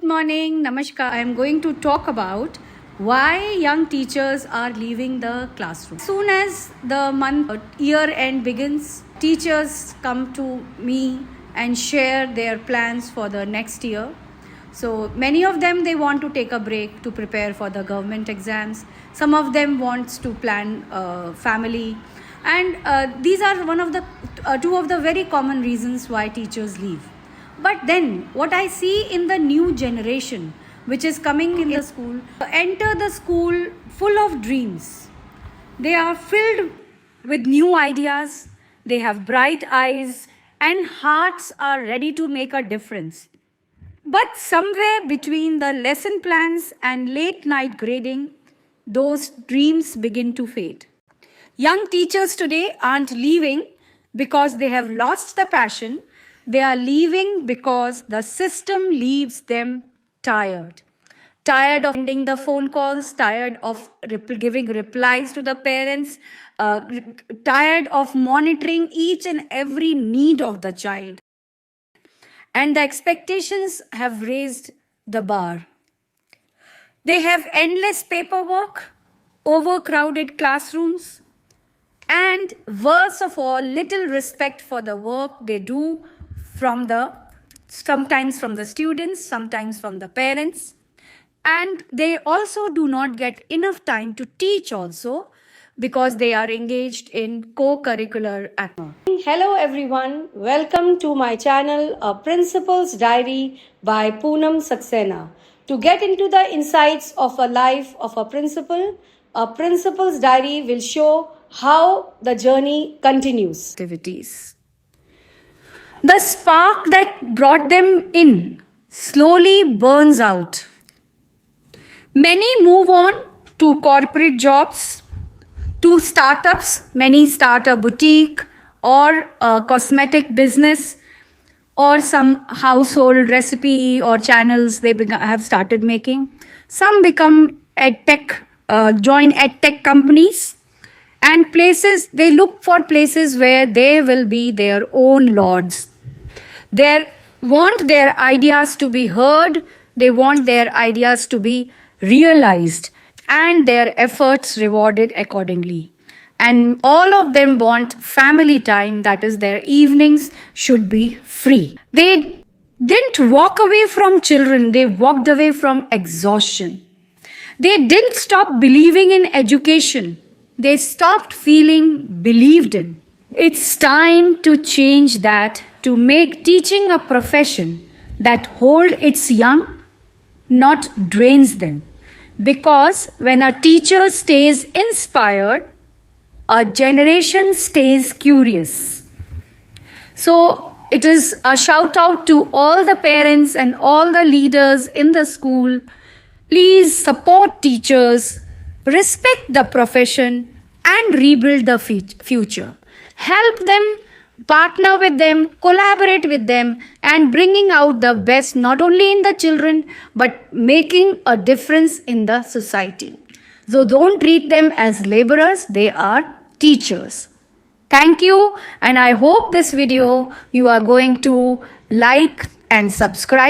morning, Namaskar. I am going to talk about why young teachers are leaving the classroom. As soon as the year end begins, teachers come to me and share their plans for the next year. So many of them, they want to take a break to prepare for the government exams. Some of them wants to plan family, and these are two of the very common reasons why teachers leave. But then, what I see in the new generation, which is coming in the school, enter the school full of dreams. They are filled with new ideas, they have bright eyes, and hearts are ready to make a difference. But somewhere between the lesson plans and late night grading, those dreams begin to fade. Young teachers today aren't leaving because they have lost the passion. They are leaving because the system leaves them tired. Tired of ending the phone calls, tired of giving replies to the parents, tired of monitoring each and every need of the child. And the expectations have raised the bar. They have endless paperwork, overcrowded classrooms, and worst of all, little respect for the work they do sometimes from the students, sometimes from the parents. And they also do not get enough time to teach also because they are engaged in co-curricular activities. Hello everyone, welcome to my channel, A Principal's Diary by Poonam Saxena. To get into the insights of a life of a principal, A Principal's Diary will show how the journey continues. Activities. The spark that brought them in slowly burns out. Many move on to corporate jobs, to startups. Many start a boutique or a cosmetic business or some household recipe or channels they have started making. Some become join edtech companies and places. They look for places where they will be their own lords. They want their ideas to be heard, they want their ideas to be realized, and their efforts rewarded accordingly. And all of them want family time, that is, their evenings should be free. They didn't walk away from children, they walked away from exhaustion. They didn't stop believing in education, they stopped feeling believed in. It's time to change that, to make teaching a profession that holds its young, not drains them. Because when a teacher stays inspired, a generation stays curious. So it is a shout out to all the parents and all the leaders in the school. Please support teachers, respect the profession, and rebuild the future. Help them, partner with them, collaborate with them, and bringing out the best not only in the children but making a difference in the society. So don't treat them as laborers, they are teachers. Thank you, and I hope this video you are going to like and subscribe.